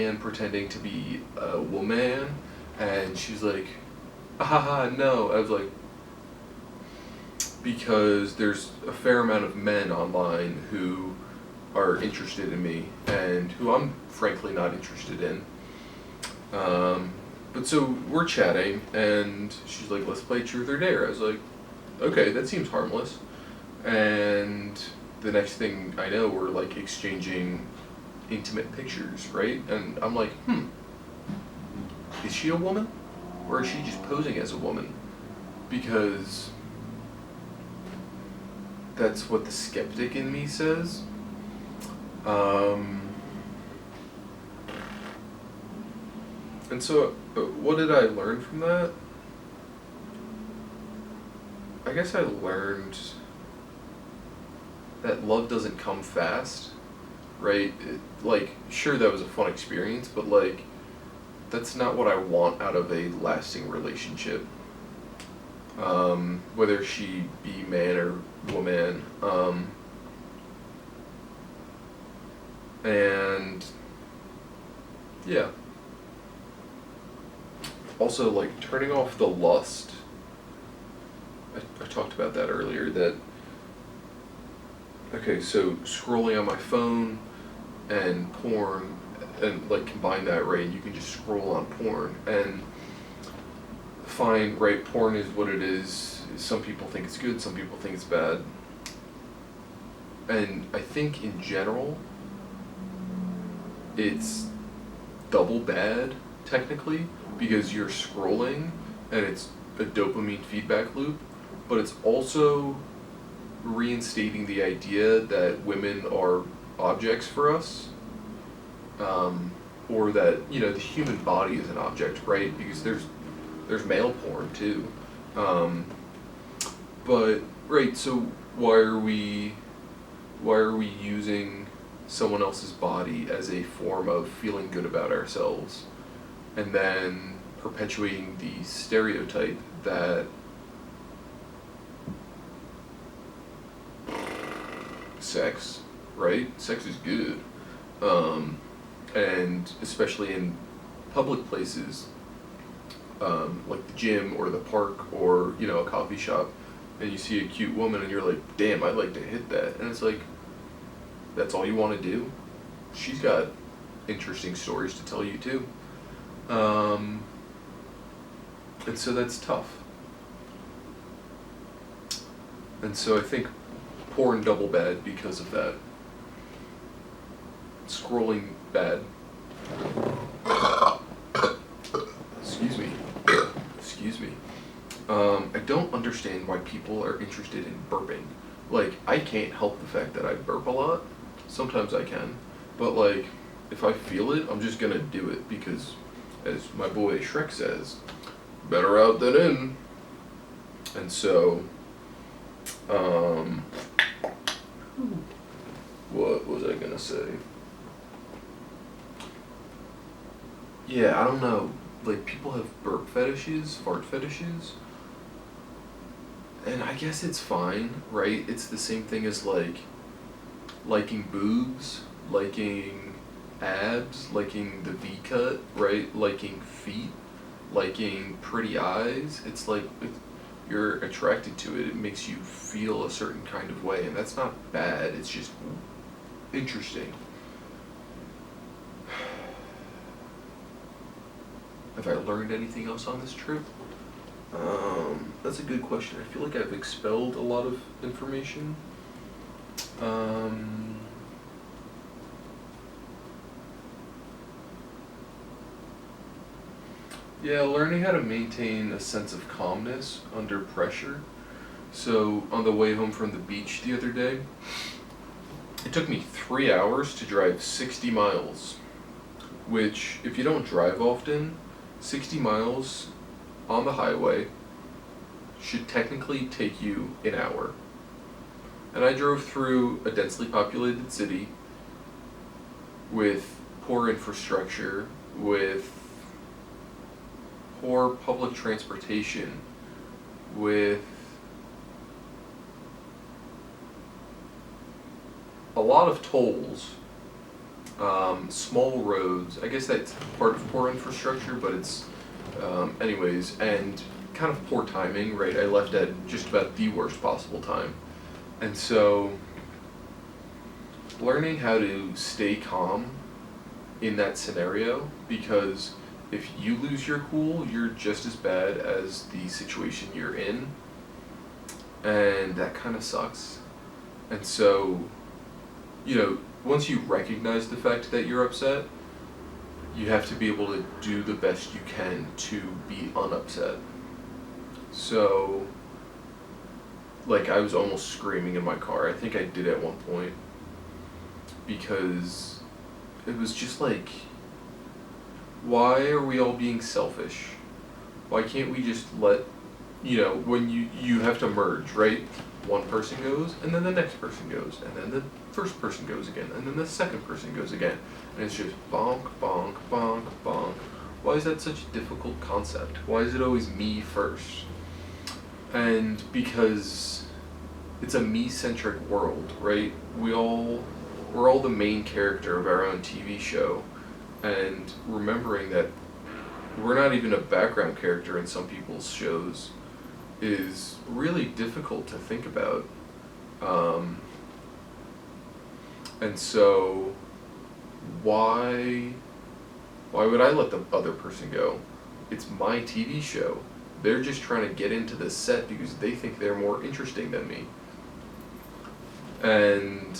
man pretending to be a woman, and she's like, haha, no. I was like, because there's a fair amount of men online who are interested in me and who I'm frankly not interested in. But so we're chatting, and she's like, let's play Truth or Dare. I was like, okay, that seems harmless. And the next thing I know, we're like exchanging intimate pictures, right? And I'm like, is she a woman? Or is she just posing as a woman? Because that's what the skeptic in me says. And so, what did I learn from that? I guess I learned that love doesn't come fast, right? Like, sure, that was a fun experience, but like, that's not what I want out of a lasting relationship. Whether she be man or woman. And yeah. Also, like, turning off the lust. I talked about that earlier, that, okay, so scrolling on my phone and porn, and like combine that, right? You can just scroll on porn and fine, right? Porn is what it is. Some people think it's good, some people think it's bad. And I think in general, it's double bad, technically, because you're scrolling and it's a dopamine feedback loop, but it's also reinstating the idea that women are objects for us, or that, you know, the human body is an object, right? Because there's male porn too, but right. So why are we using someone else's body as a form of feeling good about ourselves, and then perpetuating the stereotype that sex, right? Sex is good. And especially in public places, like the gym or the park or, you know, a coffee shop, and you see a cute woman and you're like, damn, I'd like to hit that. And it's like, that's all you want to do? She's got interesting stories to tell you too. And so that's tough. And so I think porn double bad because of that. Scrolling bad. Excuse me. Excuse me. I don't understand why people are interested in burping. Like, I can't help the fact that I burp a lot. Sometimes I can. But like, if I feel it, I'm just gonna do it because, as my boy Shrek says, better out than in. And so, what was I gonna say? Yeah, I don't know. Like, people have burp fetishes, fart fetishes. And I guess it's fine, right? It's the same thing as like liking boobs, liking abs, liking the V cut, right? Liking feet, liking pretty eyes. It's like you're attracted to it. It makes you feel a certain kind of way, and that's not bad. It's just interesting. Have I learned anything else on this trip? That's a good question. I feel like I've expelled a lot of information. Yeah, learning how to maintain a sense of calmness under pressure. So, on the way home from the beach the other day, it took me 3 hours to drive 60 miles, which, if you don't drive often, 60 miles on the highway should technically take you an hour. And I drove through a densely populated city with poor infrastructure, with poor public transportation, with a lot of tolls, small roads. I guess that's part of poor infrastructure, but it's, anyways, and kind of poor timing, right? I left at just about the worst possible time. And so, learning how to stay calm in that scenario, because if you lose your cool, you're just as bad as the situation you're in, and that kind of sucks. And so, once you recognize the fact that you're upset, you have to be able to do the best you can to be unupset. So, like, I was almost screaming in my car. I think I did at one point, because it was just like, why are we all being selfish? Why can't we just let, when you have to merge, right? One person goes, and then the next person goes, and then the first person goes again, and then the second person goes again. And it's just bonk, bonk, bonk, bonk. Why is that such a difficult concept? Why is it always me first? And because it's a me-centric world, right? We're all the main character of our own TV show, and remembering that we're not even a background character in some people's shows is really difficult to think about. And so, why would I let the other person go? It's my TV show. They're just trying to get into the set because they think they're more interesting than me. And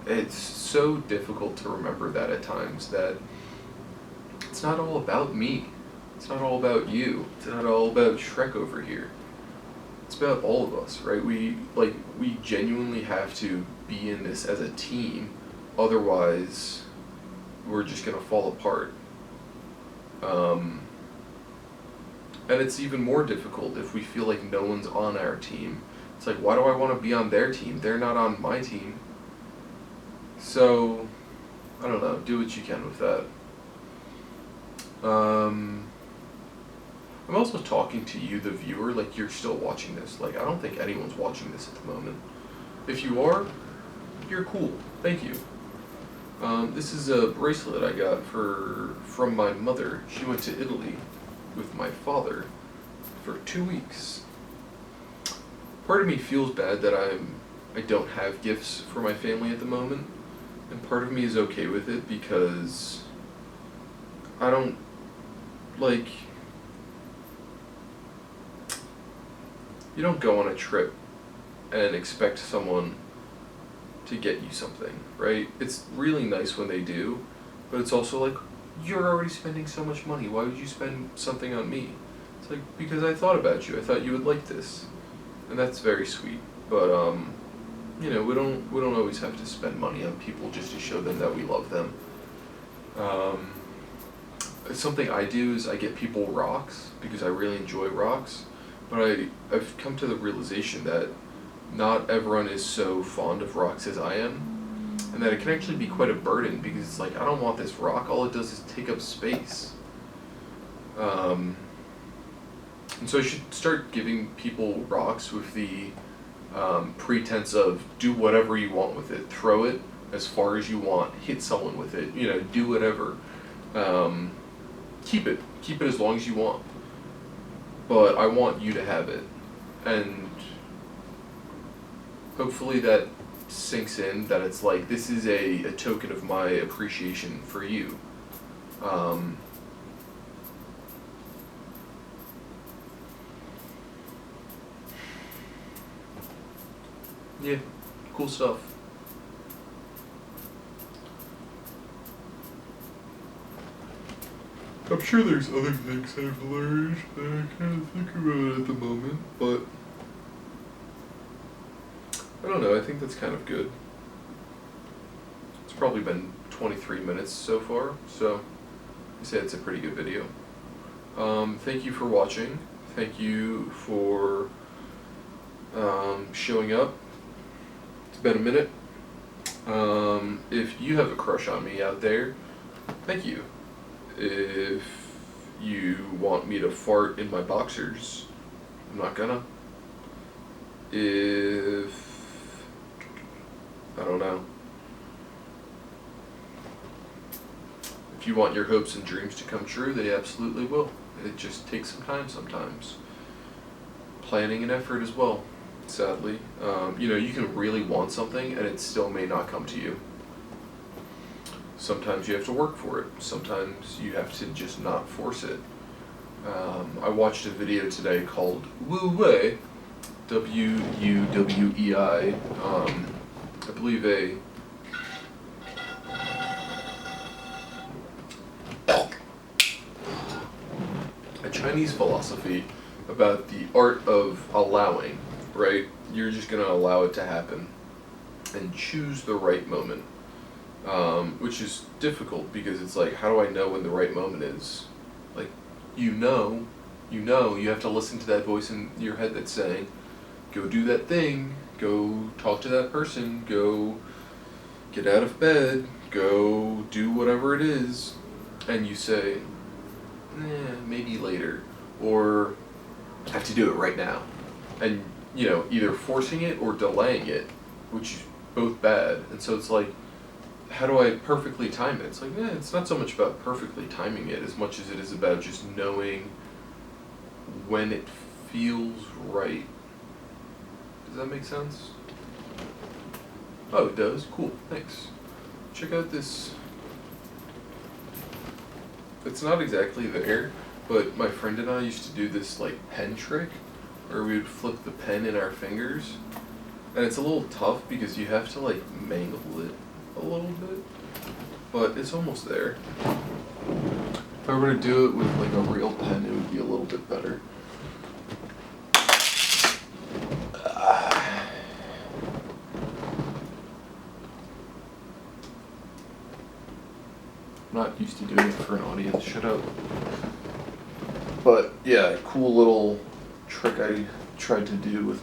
it's so difficult to remember that at times, that it's not all about me. It's not all about you. It's not all about Shrek over here. It's about all of us, right? We genuinely have to be in this as a team, otherwise we're just gonna fall apart. And it's even more difficult if we feel like no one's on our team. It's like, why do I want to be on their team? They're not on my team. So, I don't know, do what you can with that. I'm also talking to you, the viewer, like you're still watching this. Like, I don't think anyone's watching this at the moment. If you are, you're cool. Thank you. This is a bracelet I got from my mother. She went to Italy with my father for 2 weeks. Part of me feels bad that I don't have gifts for my family at the moment, and part of me is okay with it because I don't, like, you don't go on a trip and expect someone to get you something, right? It's really nice when they do, but it's also like, you're already spending so much money, why would you spend something on me? It's like, because I thought about you, I thought you would like this. And that's very sweet, but we don't always have to spend money on people just to show them that we love them. Something I do is I get people rocks because I really enjoy rocks, but I've come to the realization that not everyone is so fond of rocks as I am, and that it can actually be quite a burden because it's like, I don't want this rock, all it does is take up space. And so I should start giving people rocks with the pretense of do whatever you want with it, throw it as far as you want, hit someone with it, do whatever. Keep it as long as you want, but I want you to have it, and hopefully that sinks in, that it's like, this is a token of my appreciation for you. Yeah, cool stuff. I'm sure there's other things I've learned that I can't think about at the moment, but I don't know, I think that's kind of good. It's probably been 23 minutes so far, so I say it's a pretty good video. Thank you for watching. Thank you for showing up. It's been a minute. If you have a crush on me out there, thank you. If you want me to fart in my boxers, I'm not gonna. If I don't know. If you want your hopes and dreams to come true, they absolutely will. It just takes some time sometimes. Planning and effort as well, sadly. You can really want something and it still may not come to you. Sometimes you have to work for it. Sometimes you have to just not force it. I watched a video today called Wu Wei, Wuwei. I believe a Chinese philosophy about the art of allowing, right? You're just going to allow it to happen and choose the right moment, which is difficult because it's like, how do I know when the right moment is? Like, you have to listen to that voice in your head that's saying, go do that thing, go talk to that person, go get out of bed, go do whatever it is, and you say, maybe later, or I have to do it right now. And, either forcing it or delaying it, which is both bad. And so it's like, how do I perfectly time it? It's like, it's not so much about perfectly timing it as much as it is about just knowing when it feels right. Does that make sense? Oh, it does? Cool, thanks. Check out this. It's not exactly there, but my friend and I used to do this pen trick where we would flip the pen in our fingers. And it's a little tough because you have to mangle it a little bit, but it's almost there. If I were to do it with a real pen, it would be a little bit better. I'm not used to doing it for an audience, shut up. But yeah, cool little trick I tried to do with